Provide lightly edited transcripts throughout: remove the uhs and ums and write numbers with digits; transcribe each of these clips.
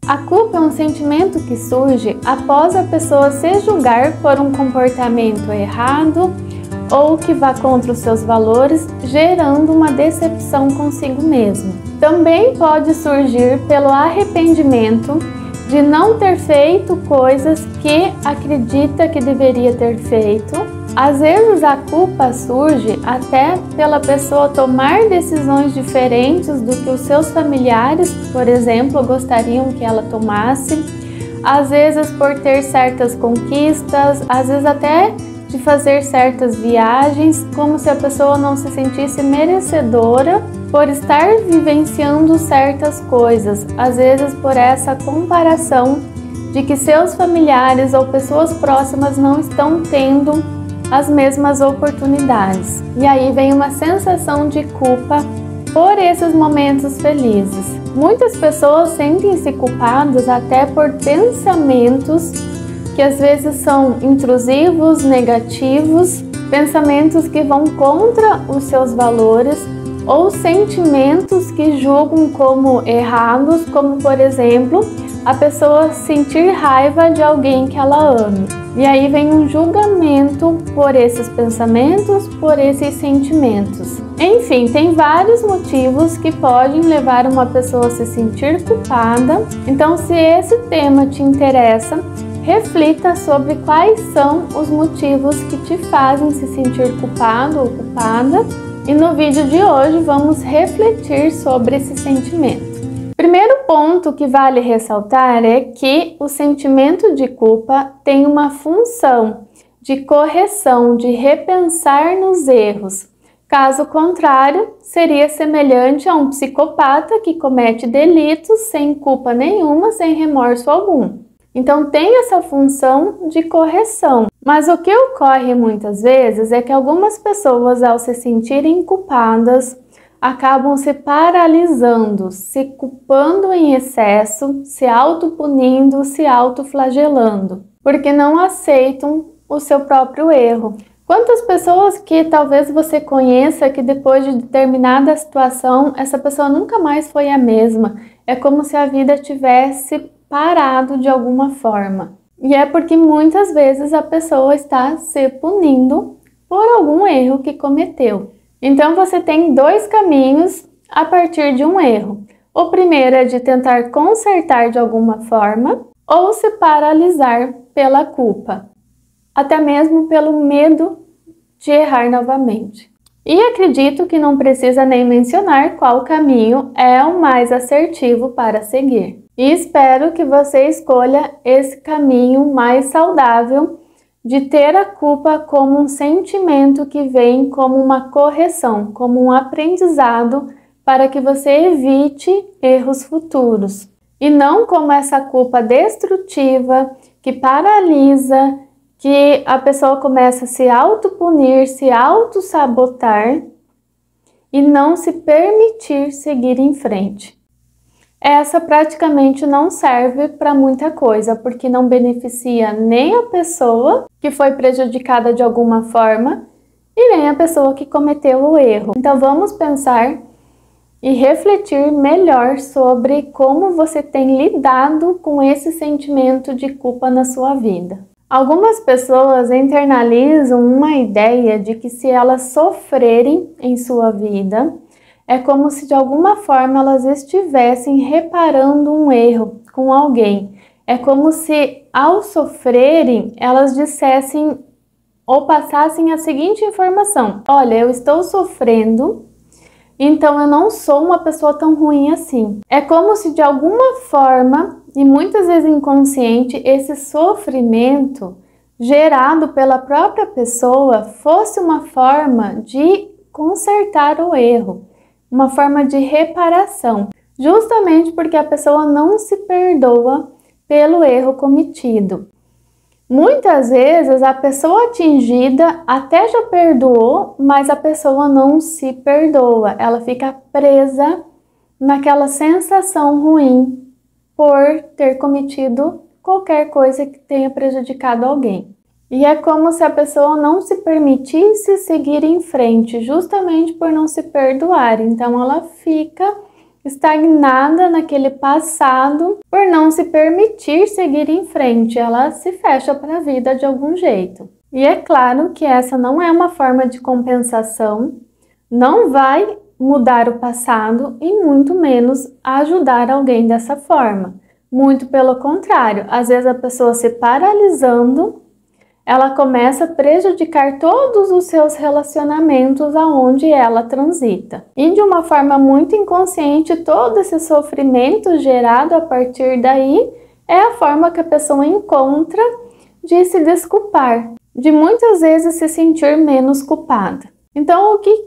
A culpa é um sentimento que surge após a pessoa se julgar por um comportamento errado ou que vá contra os seus valores, gerando uma decepção consigo mesmo. Também pode surgir pelo arrependimento de não ter feito coisas que acredita que deveria ter feito. Às vezes a culpa surge até pela pessoa tomar decisões diferentes do que os seus familiares, por exemplo, gostariam que ela tomasse. Às vezes por ter certas conquistas, às vezes até de fazer certas viagens, como se a pessoa não se sentisse merecedora por estar vivenciando certas coisas. Às vezes por essa comparação de que seus familiares ou pessoas próximas não estão tendo as mesmas oportunidades. E aí vem uma sensação de culpa por esses momentos felizes. Muitas pessoas sentem-se culpadas até por pensamentos que às vezes são intrusivos, negativos, pensamentos que vão contra os seus valores ou sentimentos que julgam como errados, como por exemplo, a pessoa sentir raiva de alguém que ela ama. E aí vem um julgamento por esses pensamentos, por esses sentimentos. Enfim, tem vários motivos que podem levar uma pessoa a se sentir culpada. Então, se esse tema te interessa, reflita sobre quais são os motivos que te fazem se sentir culpado ou culpada. E no vídeo de hoje vamos refletir sobre esse sentimento. Primeiro ponto que vale ressaltar é que o sentimento de culpa tem uma função de correção, de repensar nos erros. Caso contrário, seria semelhante a um psicopata que comete delitos sem culpa nenhuma, sem remorso algum. Então tem essa função de correção. Mas o que ocorre muitas vezes é que algumas pessoas, ao se sentirem culpadas, acabam se paralisando, se culpando em excesso, se autopunindo, se autoflagelando, porque não aceitam o seu próprio erro. Quantas pessoas que talvez você conheça que depois de determinada situação, essa pessoa nunca mais foi a mesma. É como se a vida tivesse parado de alguma forma. E é porque muitas vezes a pessoa está se punindo por algum erro que cometeu. Então você tem dois caminhos a partir de um erro. O primeiro é de tentar consertar de alguma forma ou se paralisar pela culpa, até mesmo pelo medo de errar novamente. E acredito que não precisa nem mencionar qual caminho é o mais assertivo para seguir. E espero que você escolha esse caminho mais saudável de ter a culpa como um sentimento que vem como uma correção, como um aprendizado para que você evite erros futuros. E não como essa culpa destrutiva que paralisa, que a pessoa começa a se autopunir, se autossabotar e não se permitir seguir em frente. Essa praticamente não serve para muita coisa, porque não beneficia nem a pessoa que foi prejudicada de alguma forma e nem a pessoa que cometeu o erro. Então vamos pensar e refletir melhor sobre como você tem lidado com esse sentimento de culpa na sua vida. Algumas pessoas internalizam uma ideia de que se elas sofrerem em sua vida, é como se de alguma forma elas estivessem reparando um erro com alguém. É como se ao sofrerem elas dissessem ou passassem a seguinte informação: olha, eu estou sofrendo, então eu não sou uma pessoa tão ruim assim. É como se de alguma forma, e muitas vezes inconsciente, esse sofrimento gerado pela própria pessoa fosse uma forma de consertar o erro. Uma forma de reparação, justamente porque a pessoa não se perdoa pelo erro cometido. Muitas vezes a pessoa atingida até já perdoou, mas a pessoa não se perdoa. Ela fica presa naquela sensação ruim por ter cometido qualquer coisa que tenha prejudicado alguém. E é como se a pessoa não se permitisse seguir em frente, justamente por não se perdoar. Então ela fica estagnada naquele passado por não se permitir seguir em frente. Ela se fecha para a vida de algum jeito. E é claro que essa não é uma forma de compensação, não vai mudar o passado e muito menos ajudar alguém dessa forma. Muito pelo contrário, às vezes a pessoa se paralisando, ela começa a prejudicar todos os seus relacionamentos aonde ela transita. E de uma forma muito inconsciente, todo esse sofrimento gerado a partir daí é a forma que a pessoa encontra de se desculpar, de muitas vezes se sentir menos culpada. Então, o que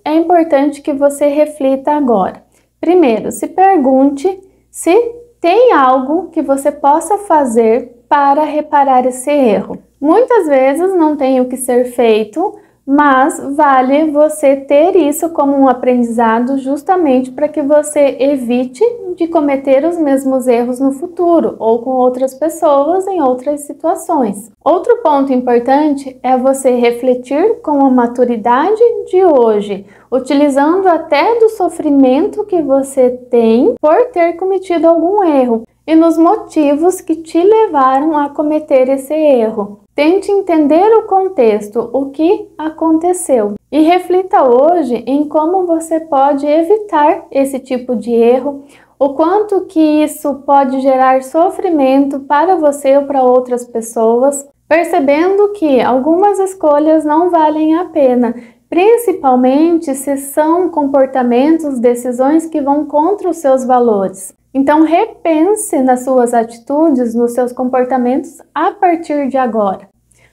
é importante que você reflita agora? Primeiro, se pergunte se tem algo que você possa fazer para reparar esse erro. Muitas vezes não tem o que ser feito, mas vale você ter isso como um aprendizado justamente para que você evite de cometer os mesmos erros no futuro ou com outras pessoas em outras situações. Outro ponto importante é você refletir com a maturidade de hoje, utilizando até do sofrimento que você tem por ter cometido algum erro e nos motivos que te levaram a cometer esse erro. Tente entender o contexto, o que aconteceu e reflita hoje em como você pode evitar esse tipo de erro, o quanto que isso pode gerar sofrimento para você ou para outras pessoas, percebendo que algumas escolhas não valem a pena, principalmente se são comportamentos, decisões que vão contra os seus valores. Então, repense nas suas atitudes, nos seus comportamentos a partir de agora,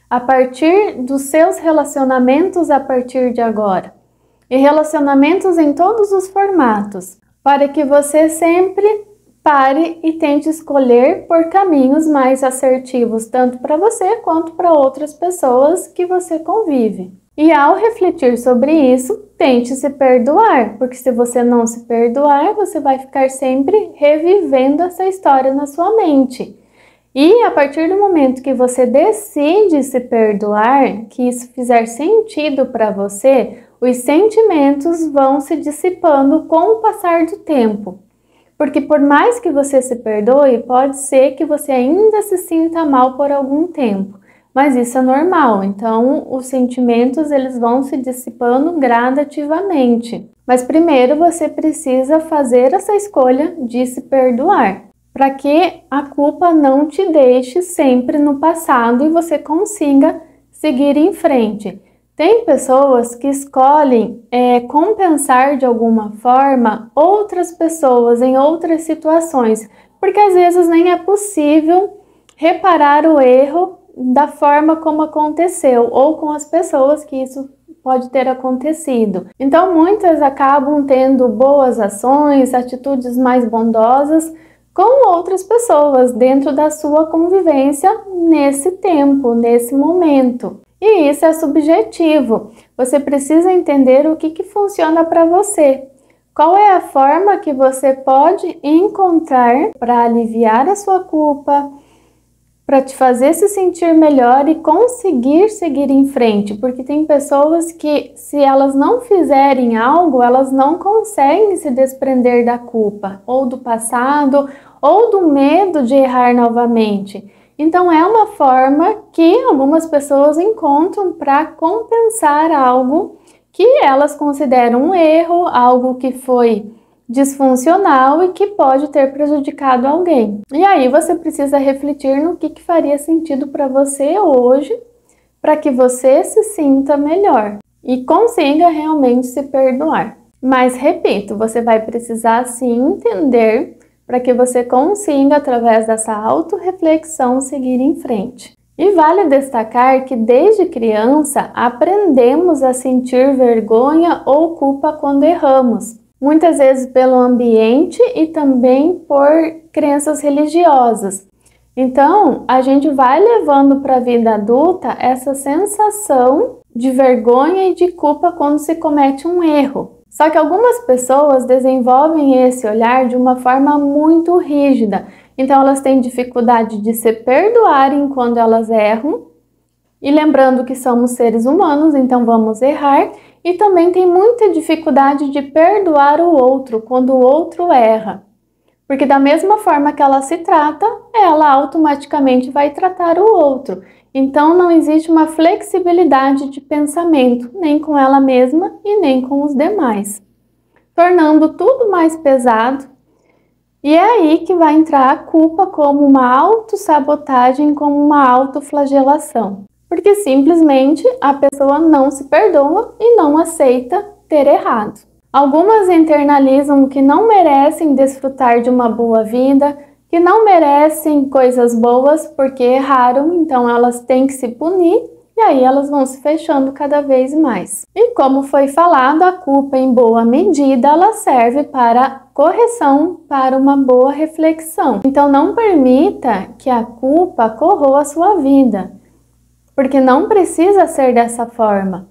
a partir dos seus relacionamentos a partir de agora, e relacionamentos em todos os formatos, para que você sempre pare e tente escolher por caminhos mais assertivos, tanto para você quanto para outras pessoas que você convive. E ao refletir sobre isso, tente se perdoar, porque se você não se perdoar, você vai ficar sempre revivendo essa história na sua mente. E a partir do momento que você decide se perdoar, que isso fizer sentido para você, os sentimentos vão se dissipando com o passar do tempo. Porque por mais que você se perdoe, pode ser que você ainda se sinta mal por algum tempo. Mas isso é normal, então os sentimentos eles vão se dissipando gradativamente. Mas primeiro você precisa fazer essa escolha de se perdoar, para que a culpa não te deixe sempre no passado e você consiga seguir em frente. Tem pessoas que escolhem compensar de alguma forma outras pessoas em outras situações, porque às vezes nem é possível reparar o erro da forma como aconteceu ou com as pessoas que isso pode ter acontecido. Então muitas acabam tendo boas ações, atitudes mais bondosas com outras pessoas dentro da sua convivência nesse tempo, nesse momento. E isso é subjetivo. Você precisa entender o que funciona para você. Qual é a forma que você pode encontrar para aliviar a sua culpa, para te fazer se sentir melhor e conseguir seguir em frente, porque tem pessoas que, se elas não fizerem algo, elas não conseguem se desprender da culpa, ou do passado, ou do medo de errar novamente. Então é uma forma que algumas pessoas encontram para compensar algo que elas consideram um erro, algo que foi disfuncional e que pode ter prejudicado alguém. E aí você precisa refletir no que faria sentido para você hoje, para que você se sinta melhor e consiga realmente se perdoar. Mas repito, você vai precisar sim entender para que você consiga, através dessa autorreflexão, seguir em frente. E vale destacar que desde criança aprendemos a sentir vergonha ou culpa quando erramos. Muitas vezes pelo ambiente e também por crenças religiosas. Então, a gente vai levando para a vida adulta essa sensação de vergonha e de culpa quando se comete um erro. Só que algumas pessoas desenvolvem esse olhar de uma forma muito rígida. Então, elas têm dificuldade de se perdoarem quando elas erram. E lembrando que somos seres humanos, então vamos errar. e também tem muita dificuldade de perdoar o outro quando o outro erra. Porque da mesma forma que ela se trata, ela automaticamente vai tratar o outro. Então não existe uma flexibilidade de pensamento, nem com ela mesma e nem com os demais, tornando tudo mais pesado. E é aí que vai entrar a culpa como uma autossabotagem, como uma autoflagelação. Porque simplesmente a pessoa não se perdoa e não aceita ter errado. Algumas internalizam que não merecem desfrutar de uma boa vida, que não merecem coisas boas porque erraram, então elas têm que se punir. E aí elas vão se fechando cada vez mais. E como foi falado, a culpa em boa medida, ela serve para correção, para uma boa reflexão. Então não permita que a culpa corroa a sua vida, porque não precisa ser dessa forma.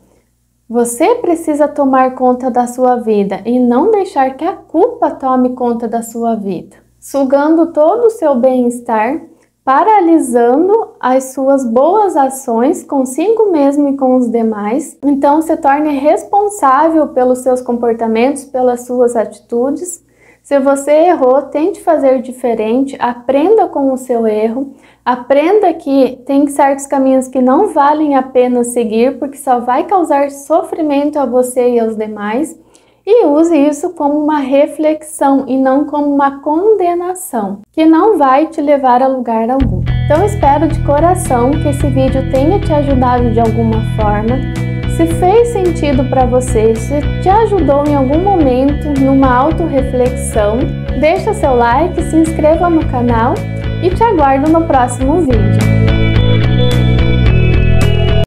Você precisa tomar conta da sua vida e não deixar que a culpa tome conta da sua vida, sugando todo o seu bem-estar, paralisando as suas boas ações consigo mesmo e com os demais. Então se torne responsável pelos seus comportamentos, pelas suas atitudes. Se você errou, tente fazer diferente, aprenda com o seu erro, aprenda que tem certos caminhos que não valem a pena seguir, porque só vai causar sofrimento a você e aos demais. E use isso como uma reflexão e não como uma condenação, que não vai te levar a lugar algum. Então espero de coração que esse vídeo tenha te ajudado de alguma forma. Se fez sentido para você, se te ajudou em algum momento numa autorreflexão, deixa seu like, se inscreva no canal e te aguardo no próximo vídeo.